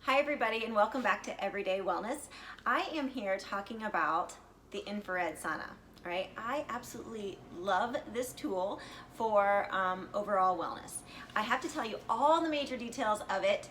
Hi everybody and welcome back to Everyday Wellness. I am here talking about the infrared sauna, right? I absolutely love this tool for overall wellness. I have to tell you all the major details of it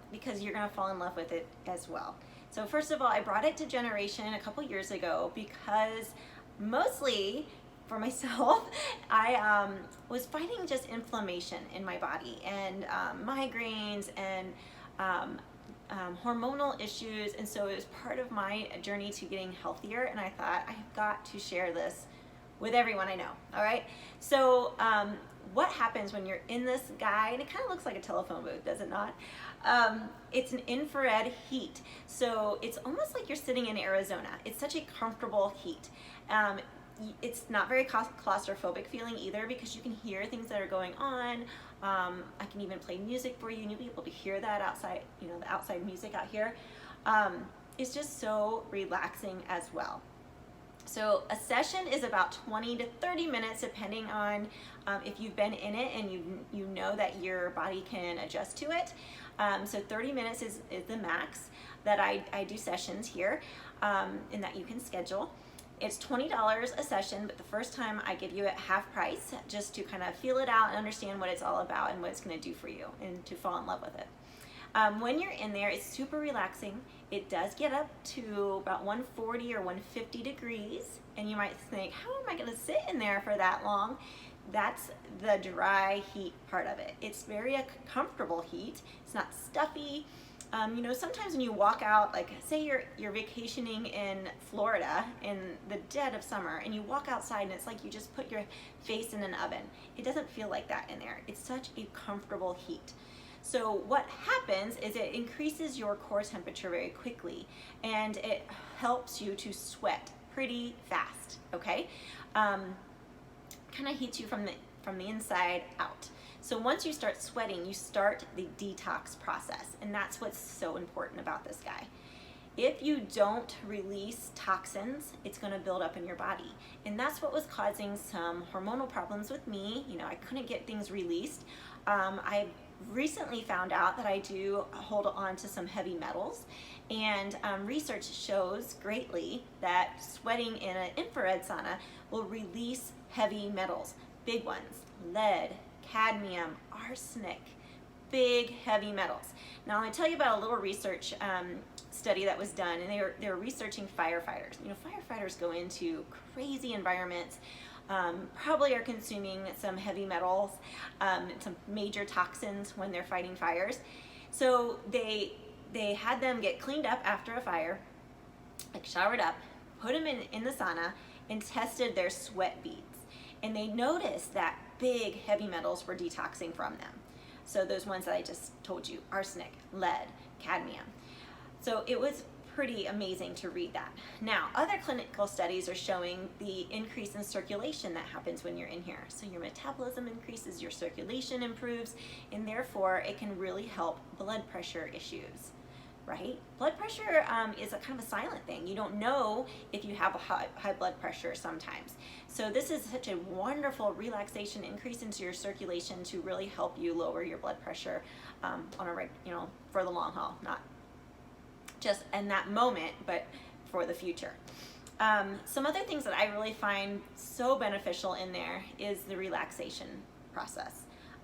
because you're gonna fall in love with it as well. So first of all, I brought it to Generation a couple years ago because mostly for myself, I was fighting just inflammation in my body and migraines and hormonal issues, and so it was part of my journey to getting healthier, and I thought I have got to share this with everyone I know. All right, so what happens when you're in this guy, and it kind of looks like a telephone booth, does it not? It's an infrared heat, so it's almost like you're sitting in Arizona. It's such a comfortable heat. It's not very claustrophobic feeling either because you can hear things that are going on. I can even play music for you and you'll be able to hear that outside, you know, the outside music out here. It's just so relaxing as well. So a session is about 20 to 30 minutes depending on if you've been in it and you know that your body can adjust to it. So 30 minutes is the max that I do sessions here and that you can schedule. It's $20 a session, but the first time I give you it half price just to kind of feel it out and understand what it's all about and what it's going to do for you and to fall in love with it. When you're in there, it's super relaxing. It does get up to about 140 or 150 degrees, and you might think, how am I going to sit in there for that long? That's the dry heat part of it. It's very comfortable heat. It's not stuffy. You know, sometimes when you walk out, like say you're vacationing in Florida in the dead of summer and you walk outside and it's like you just put your face in an oven. It doesn't feel like that in there. It's such a comfortable heat. So what happens is it increases your core temperature very quickly and it helps you to sweat pretty fast, okay? Kind of heats you from the inside out. So once you start sweating, you start the detox process, and that's what's so important about this guy. If you don't release toxins, it's going to build up in your body, and that's what was causing some hormonal problems with me. You know, I couldn't get things released. I recently found out that I do hold on to some heavy metals, and research shows greatly that sweating in an infrared sauna will release heavy metals, big ones, lead, cadmium, arsenic, big heavy metals. Now I'm going to tell you about a little research study that was done, and they were researching firefighters. You know, firefighters go into crazy environments, probably are consuming some heavy metals, some major toxins when they're fighting fires. So they had them get cleaned up after a fire, like showered up, put them in the sauna, and tested their sweat beads. And they noticed that big heavy metals were detoxing from them. So those ones that I just told you, arsenic, lead, cadmium. So it was pretty amazing to read that. Now, other clinical studies are showing the increase in circulation that happens when you're in here. So your metabolism increases, your circulation improves, and therefore it can really help blood pressure issues. Right? Blood pressure is a kind of a silent thing. You don't know if you have a high blood pressure sometimes. So this is such a wonderful relaxation, increase into your circulation to really help you lower your blood pressure for the long haul, not just in that moment, but for the future. Some other things that I really find so beneficial in there is the relaxation process.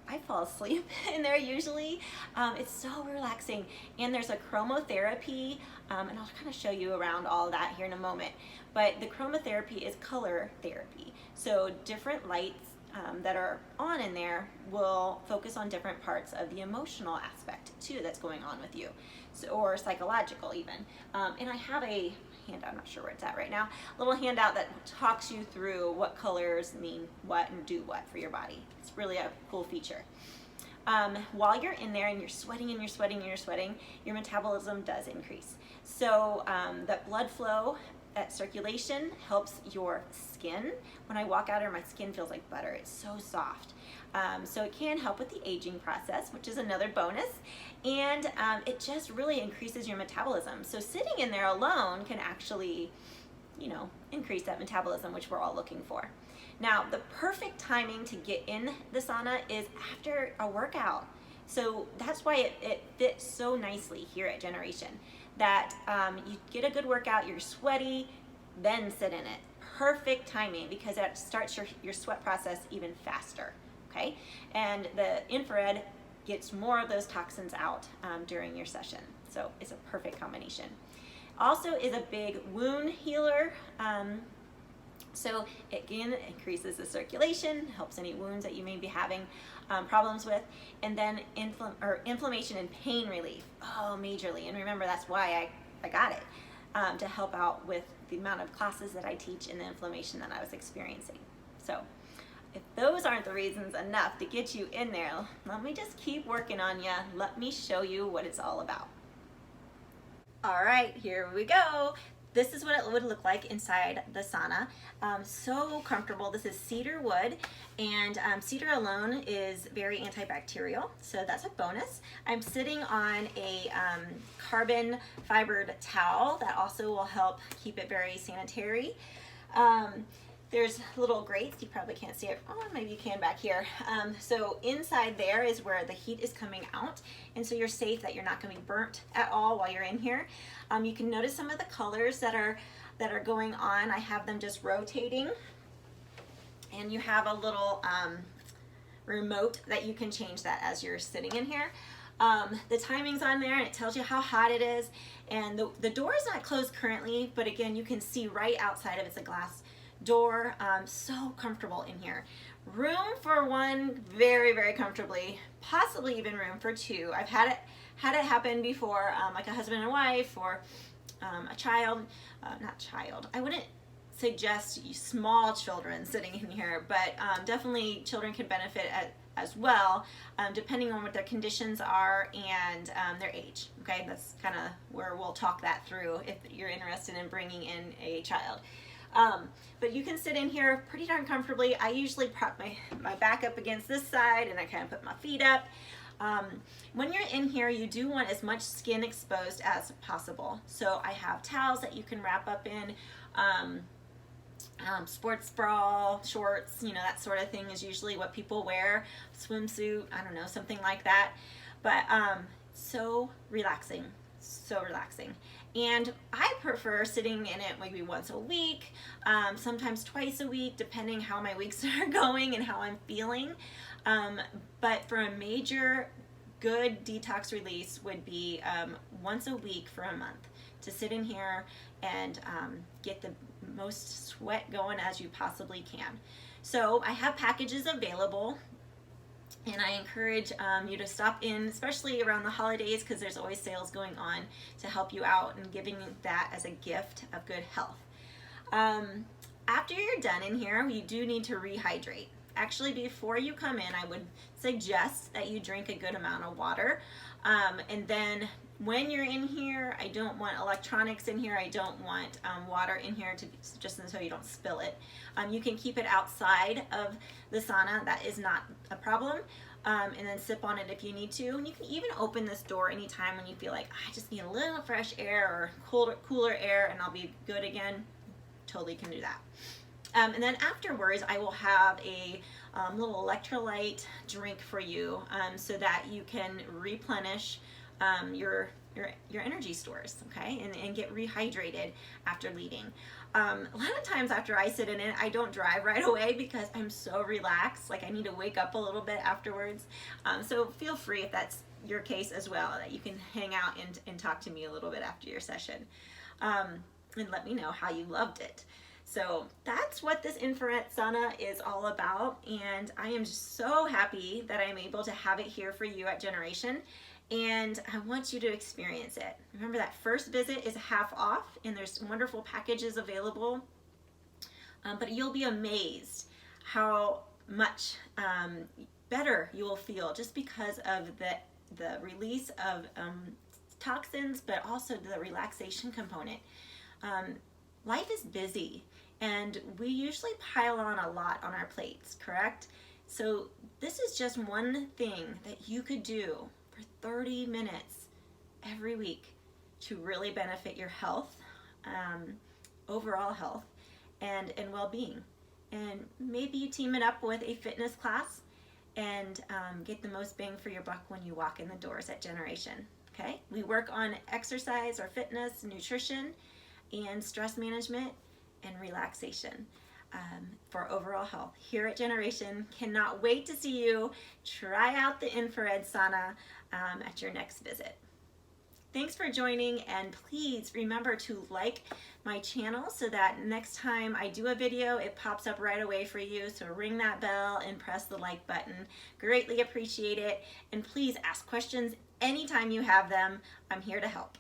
I fall asleep in there usually. It's so relaxing, and there's a chromotherapy, and I'll kind of show you around all of that here in a moment. But the chromotherapy is color therapy. So different lights that are on in there will focus on different parts of the emotional aspect too that's going on with you, so, or psychological even. And I have a handout, I'm not sure where it's at right now, a little handout that talks you through what colors mean what and do what for your body. It's really a cool feature. While you're in there and you're sweating and you're sweating and you're sweating, your metabolism does increase. So that blood flow, that circulation helps your skin. When I walk out here, my skin feels like butter. It's so soft. So it can help with the aging process, which is another bonus. And it just really increases your metabolism. So sitting in there alone can actually, you know, increase that metabolism, which we're all looking for. Now, the perfect timing to get in the sauna is after a workout. So that's why it fits so nicely here at Generation, that you get a good workout, you're sweaty, then sit in it. Perfect timing, because that starts your sweat process even faster, okay? And the infrared gets more of those toxins out during your session. So it's a perfect combination. Also is a big wound healer. So it again increases the circulation, helps any wounds that you may be having problems with, and then inflammation and pain relief. Oh, majorly. And remember, that's why I got it, to help out with the amount of classes that I teach and the inflammation that I was experiencing. So if those aren't the reasons enough to get you in there, let me just keep working on you. Let me show you what it's all about. All right, here we go. This is what it would look like inside the sauna. So comfortable. This is cedar wood, and cedar alone is very antibacterial, so that's a bonus. I'm sitting on a carbon fibered towel that also will help keep it very sanitary. There's little grates, you probably can't see it, oh maybe you can back here. So inside there is where the heat is coming out, and so you're safe that you're not going to be burnt at all while you're in here. You can notice some of the colors that are going on. I have them just rotating, and you have a little remote that you can change that as you're sitting in here. The timing's on there, and it tells you how hot it is, and the door is not closed currently, but again you can see right outside of it. It's a glass door. So comfortable in here. Room for one very, very comfortably, possibly even room for two. I've had it happen before, like a husband and wife, or a child, not child. I wouldn't suggest small children sitting in here, but definitely children can benefit as well, depending on what their conditions are and their age. Okay, that's kind of where we'll talk that through if you're interested in bringing in a child. But you can sit in here pretty darn comfortably. I usually prop my back up against this side, and I kind of put my feet up. When you're in here, you do want as much skin exposed as possible. So I have towels that you can wrap up in, sports bra, shorts, you know, that sort of thing is usually what people wear. Swimsuit, I don't know, something like that. But so relaxing, so relaxing. And I prefer sitting in it maybe once a week, sometimes twice a week, depending how my weeks are going and how I'm feeling. But for a major good detox release would be once a week for a month, to sit in here and get the most sweat going as you possibly can. So I have packages available, and I encourage you to stop in, especially around the holidays, because there's always sales going on to help you out and giving that as a gift of good health. After you're done in here, you do need to rehydrate. Actually, before you come in, I would suggest that you drink a good amount of water. And then when you're in here, I don't want electronics in here. I don't want water in here, just so you don't spill it. You can keep it outside of the sauna. That is not a problem. And then sip on it if you need to. And you can even open this door anytime when you feel like, I just need a little fresh air or cooler air and I'll be good again. Totally can do that. And then afterwards, I will have a little electrolyte drink for you, so that you can replenish your energy stores, okay, and get rehydrated after leaving. A lot of times after I sit in it, I don't drive right away because I'm so relaxed, like I need to wake up a little bit afterwards. So feel free, if that's your case as well, that you can hang out and talk to me a little bit after your session, and let me know how you loved it. So that's what this infrared sauna is all about, and I am just so happy that I'm able to have it here for you at Generation, and I want you to experience it. Remember, that first visit is half off, and there's wonderful packages available, but you'll be amazed how much better you will feel just because of the release of toxins, but also the relaxation component. Life is busy, and we usually pile on a lot on our plates, correct? So this is just one thing that you could do for 30 minutes every week to really benefit your health, overall health, and well-being. And maybe you team it up with a fitness class, and get the most bang for your buck when you walk in the doors at Generation. Okay, we work on exercise or fitness, nutrition, and stress management and relaxation for overall health here at Generation. Cannot wait to see you try out the infrared sauna at your next visit. Thanks for joining, and please remember to like my channel so that next time I do a video, it pops up right away for you. So ring that bell and press the like button. Greatly appreciate it. And please ask questions anytime you have them. I'm here to help.